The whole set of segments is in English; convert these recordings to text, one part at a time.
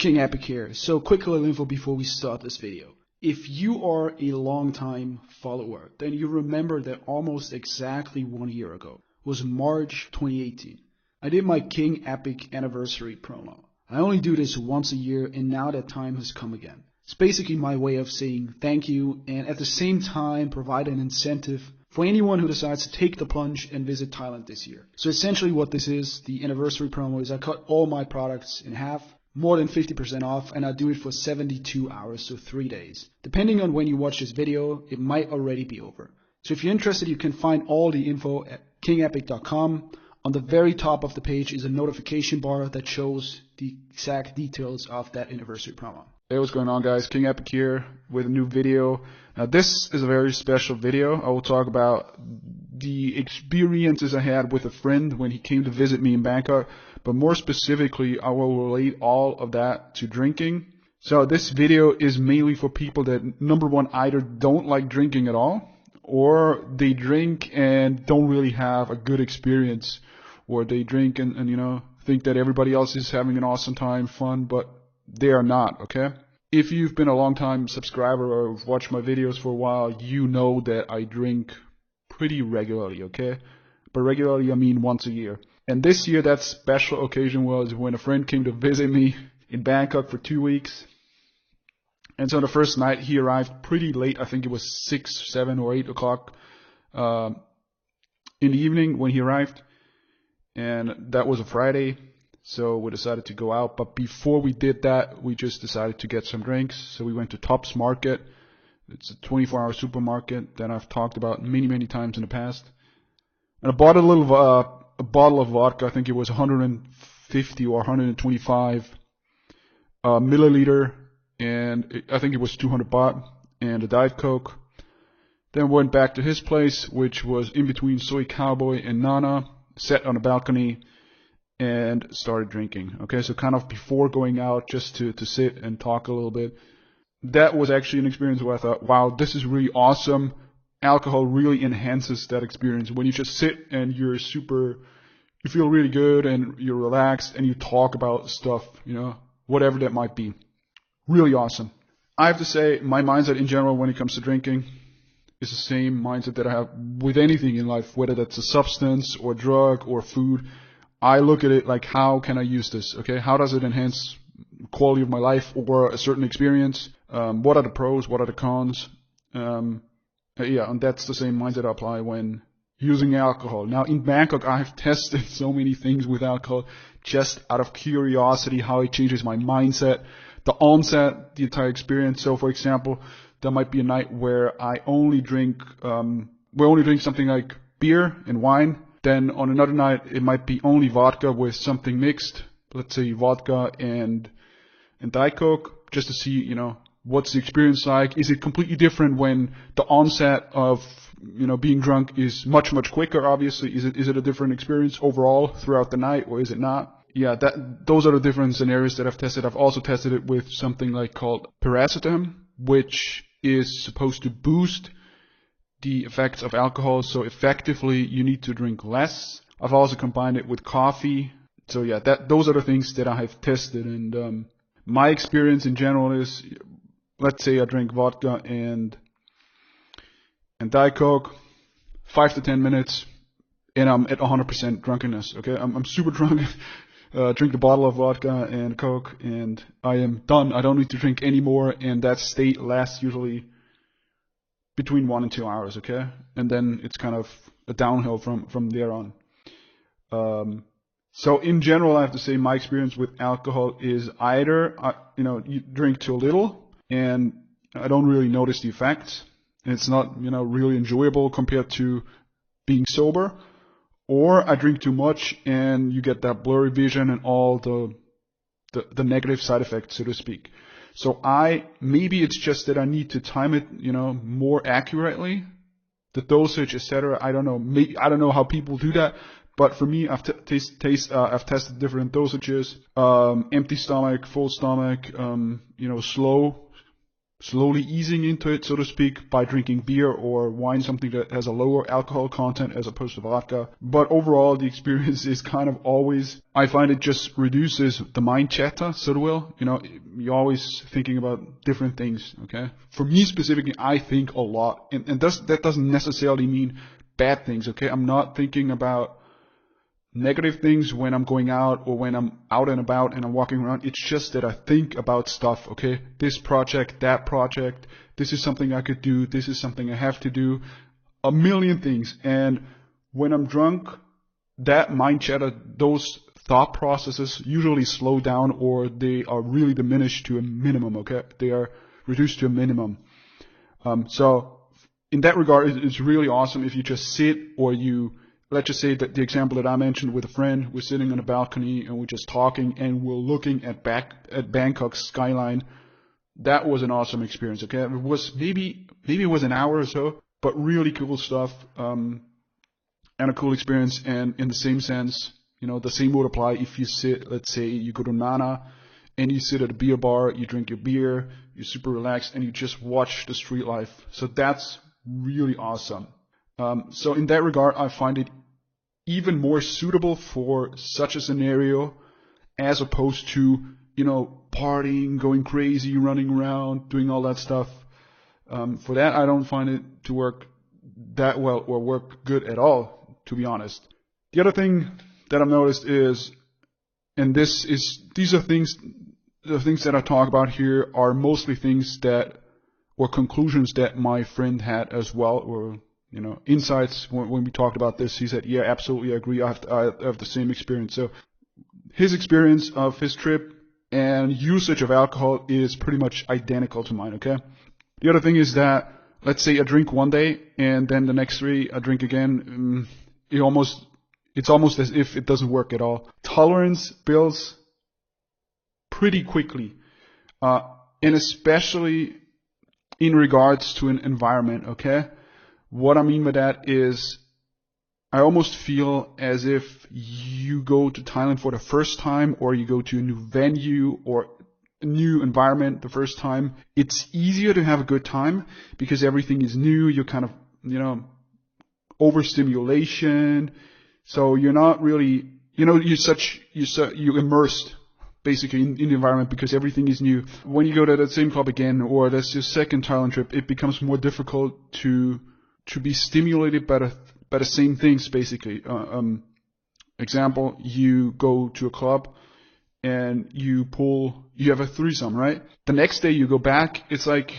King Epic here. So quick little info before we start this video. If you are a long-time follower, then you remember that almost exactly 1 year ago was March 2018. I did my King Epic anniversary promo. I only do this once a year, and now that time has come again. It's basically my way of saying thank you and at the same time provide an incentive for anyone who decides to take the plunge and visit Thailand this year. So essentially what this is, the anniversary promo, is I cut all my products in half, more than 50% off, and I do it for 72 hours, so 3 days. Depending on when you watch this video, it might already be over. So if you're interested, you can find all the info at kingepic.com. On the very top of the page is a notification bar that shows the exact details of that anniversary promo. Hey, what's going on, guys? King Epic here with a new video. Now this is a very special video. I will talk about the experiences I had with a friend when he came to visit me in Bangkok, but more specifically I will relate all of that to drinking. So this video is mainly for people that, number one, either don't like drinking at all, or they drink and don't really have a good experience, or they drink and you know, think that everybody else is having an awesome time, fun, but they are not, okay? If you've been a long time subscriber or watched my videos for a while, you know that I drink pretty regularly, okay? But regularly I mean once a year. And this year that special occasion was when a friend came to visit me in Bangkok for 2 weeks. And so the first night he arrived pretty late. I think it was 6, 7 or 8 o'clock in the evening when he arrived. And that was a Friday. So we decided to go out, but before we did that, we just decided to get some drinks. So we went to Tops Market. It's a 24-hour supermarket that I've talked about many times in the past. And I bought a bottle of vodka. I think it was 150 or 125 milliliter, and I think it was 200 baht, and a Diet Coke. Then went back to his place, which was in between Soy Cowboy and Nana, sat on a balcony and started drinking. Okay, so kind of before going out, just to sit and talk a little bit. That was actually an experience where I thought, wow, this is really awesome. Alcohol really enhances that experience. When you just sit and you feel really good and you're relaxed and you talk about stuff, you know, whatever that might be. Really awesome. I have to say, my mindset in general when it comes to drinking is the same mindset that I have with anything in life, whether that's a substance or drug or food. I look at it like, how can I use this? Okay, how does it enhance quality of my life or a certain experience? What are the pros? What are the cons? Yeah, and that's the same mindset I apply when using alcohol. Now in Bangkok, I've tested so many things with alcohol just out of curiosity, how it changes my mindset, the onset, the entire experience. So for example, there might be a night where I only drink, we only drink something like beer and wine. Then on another night, it might be only vodka with something mixed. Let's say vodka and Diet Coke, just to see, you know, what's the experience like. Is it completely different when the onset of, you know, being drunk is much quicker? Obviously, is it a different experience overall throughout the night, or is it not? Yeah, those are the different scenarios that I've tested. I've also tested it with something like called paracetam, which is supposed to boost the effects of alcohol, so effectively you need to drink less. I've also combined it with coffee. So yeah, those are the things that I have tested, and my experience in general is, let's say I drink vodka and Diet Coke, 5 to 10 minutes, and I'm at 100% drunkenness. Okay, I'm super drunk. Drink a bottle of vodka and Coke, and I am done. I don't need to drink anymore, and that state lasts usually between 1 and 2 hours, okay? And then it's kind of a downhill from there on. So in general, I have to say my experience with alcohol is either, you know, you drink too little and I don't really notice the effects. And it's not, you know, really enjoyable compared to being sober. Or I drink too much and you get that blurry vision and all the negative side effects, so to speak. So maybe it's just that I need to time it, you know, more accurately, the dosage, etc. I don't know. I don't know how people do that, but for me, I've tested different dosages, empty stomach, full stomach, you know, slow slowly easing into it, so to speak, by drinking beer or wine, something that has a lower alcohol content as opposed to vodka. But overall, the experience is kind of always, I find it just reduces the mind chatter, so to will. You know, you're always thinking about different things, okay? For me specifically, I think a lot, and that doesn't necessarily mean bad things, okay? I'm not thinking about negative things when I'm going out or when I'm out and about and I'm walking around. It's just that I think about stuff, okay? This project, that project, this is something I could do, this is something I have to do, a million things. And when I'm drunk, that mind chatter, those thought processes usually slow down, or they are really diminished to a minimum, okay? They are reduced to a minimum. So in that regard, it's really awesome if you just sit, or let's just say that the example that I mentioned with a friend, we're sitting on a balcony and we're just talking and we're looking at Bangkok's skyline. That was an awesome experience, okay? It was maybe it was an hour or so, but really cool stuff, and a cool experience. And in the same sense, you know, the same would apply if you sit, let's say you go to Nana and you sit at a beer bar, you drink your beer, you're super relaxed, and you just watch the street life. So that's really awesome. So in that regard, I find it even more suitable for such a scenario as opposed to, you know, partying, going crazy, running around, doing all that stuff. For that, I don't find it to work that well or work good at all, to be honest. The other thing that I've noticed is, and these are things, the things that I talk about here are mostly things that, or conclusions that my friend had as well, or, you know, insights when we talked about this. He said, yeah, absolutely, I agree. I have the same experience. So his experience of his trip and usage of alcohol is pretty much identical to mine, okay? The other thing is that, let's say I drink one day and then the next 3 I drink again. It's almost as if it doesn't work at all. Tolerance builds pretty quickly, and especially in regards to an environment, okay? What I mean by that is, I almost feel as if you go to Thailand for the first time, or you go to a new venue or a new environment the first time. It's easier to have a good time because everything is new. You're kind of, you know, overstimulation. So you're not really, you know, you're immersed basically in the environment because everything is new. When you go to that same club again, or that's your second Thailand trip, it becomes more difficult to be stimulated by the same things, basically. Example, you go to a club and you have a threesome, right? The next day you go back, it's like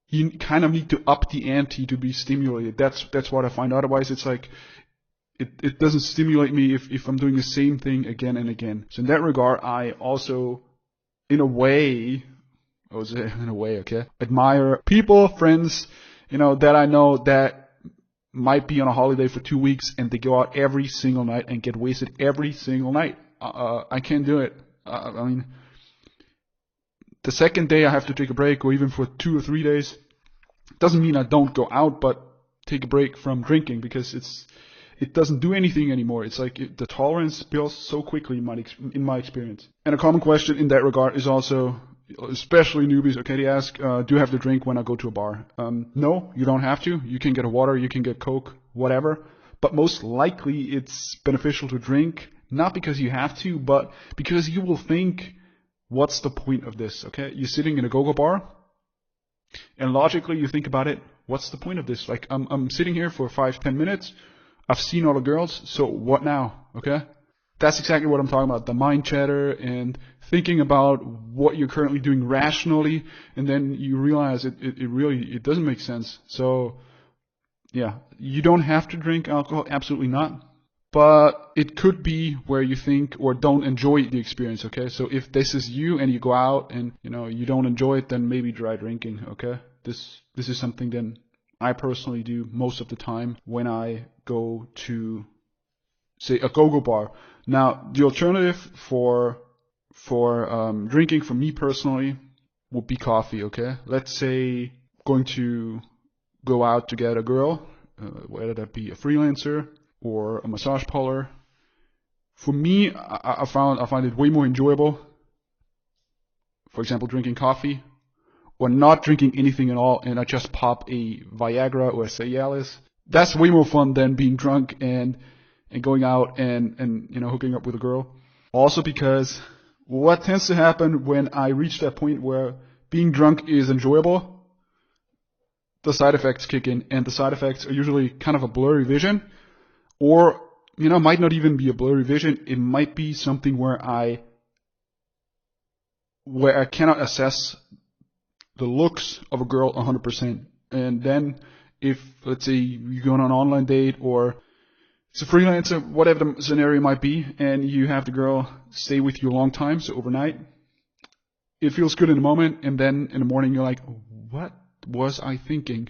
you kind of need to up the ante to be stimulated. That's what I find. Otherwise, it's like it doesn't stimulate me if I'm doing the same thing again and again. So in that regard, I also, in a way, okay, admire people, friends, you know, that I know that might be on a holiday for 2 weeks and they go out every single night and get wasted every single night. I can't do it. I mean, the second day I have to take a break, or even for 2 or 3 days. Doesn't mean I don't go out, but take a break from drinking, because it doesn't do anything anymore. It's like the tolerance builds so quickly in my experience. And a common question in that regard is also, especially newbies, okay, they ask, do you have to drink when I go to a bar? No, you don't have to. You can get a water, you can get Coke, whatever. But most likely it's beneficial to drink, not because you have to, but because you will think, what's the point of this, okay? You're sitting in a go-go bar, and logically you think about it, what's the point of this? Like, I'm sitting here for 5-10 minutes, I've seen all the girls, so what now, okay? That's exactly what I'm talking about, the mind chatter and thinking about what you're currently doing rationally, and then you realize it doesn't make sense. So, yeah, you don't have to drink alcohol, absolutely not. But it could be where you think or don't enjoy the experience, okay? So if this is you and you go out and, you know, you don't enjoy it, then maybe try drinking, okay? This is something then I personally do most of the time when I go to, say, a go-go bar. Now, the alternative for drinking for me personally would be coffee, okay? Let's say going to go out to get a girl, whether that be a freelancer or a massage parlor. For me, I find it way more enjoyable, for example, drinking coffee or not drinking anything at all, and I just pop a Viagra or a Cialis. That's way more fun than being drunk and going out and hooking up with a girl. Also because what tends to happen when I reach that point where being drunk is enjoyable, the side effects kick in, and the side effects are usually kind of a blurry vision, or might not even be a blurry vision. It might be something where I cannot assess the looks of a girl 100%. And then if, let's say, you go on an online date or it's a freelancer, whatever the scenario might be, and you have the girl stay with you a long time, so overnight, it feels good in the moment, and then in the morning you're like, what was I thinking?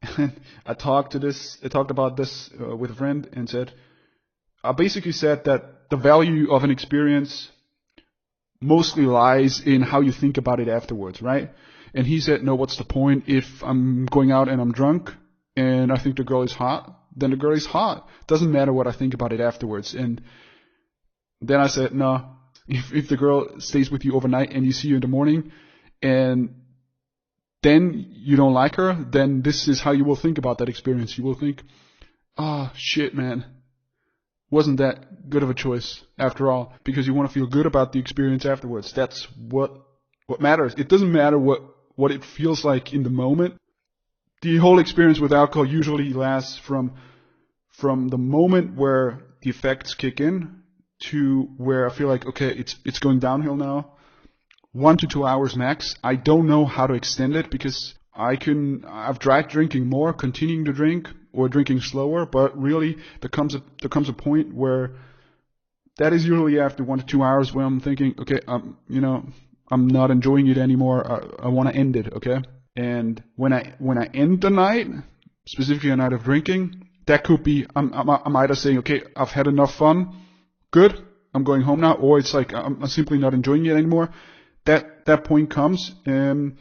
And I talked about this with a friend and I basically said that the value of an experience mostly lies in how you think about it afterwards, right? And he said, no, what's the point if I'm going out and I'm drunk and I think the girl is hot? Then the girl is hot. Doesn't matter what I think about it afterwards. And then I said, no, if the girl stays with you overnight and you see her in the morning and then you don't like her, then this is how you will think about that experience. You will think, oh, shit, man. Wasn't that good of a choice after all, because you want to feel good about the experience afterwards. That's what matters. It doesn't matter what it feels like in the moment. The whole experience with alcohol usually lasts from the moment where the effects kick in to where I feel like, okay, it's going downhill now. 1 to 2 hours max. I don't know how to extend it because I've tried drinking more, continuing to drink, or drinking slower, but really there comes a point where that is usually after 1 to 2 hours where I'm thinking, okay, I'm not enjoying it anymore. I want to end it, okay? And when I end the night, specifically a night of drinking, that could be I'm either saying, okay, I've had enough fun, good, I'm going home now, or it's like I'm simply not enjoying it anymore. That point comes, and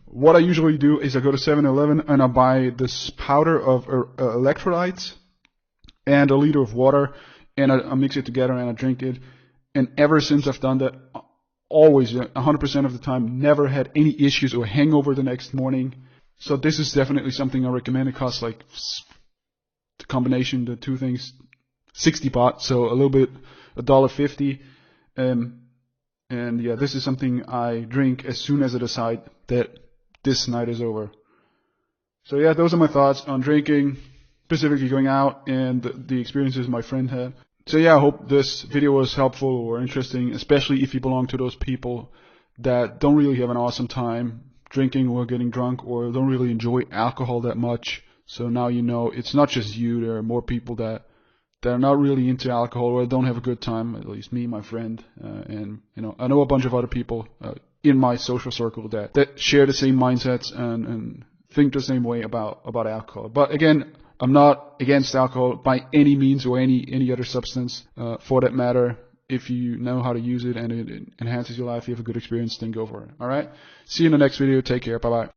what I usually do is I go to 7-Eleven and I buy this powder of electrolytes and a liter of water, and I mix it together and I drink it. And ever since I've done that, always 100% of the time, never had any issues or hangover the next morning. So this is definitely something I recommend. It costs like the combination, the two things, 60 baht, so a little bit, $1.50. And yeah, this is something I drink as soon as I decide that this night is over. So yeah, those are my thoughts on drinking, specifically going out, and the experiences my friend had. So yeah, I hope this video was helpful or interesting, especially if you belong to those people that don't really have an awesome time drinking or getting drunk, or don't really enjoy alcohol that much. So now you know it's not just you, there are more people that are not really into alcohol or don't have a good time, at least me, my friend, and I know a bunch of other people in my social circle that share the same mindsets and think the same way about alcohol. But again, I'm not against alcohol by any means, or any other substance for that matter. If you know how to use it and it enhances your life, you have a good experience, then go for it. All right? See you in the next video. Take care. Bye-bye.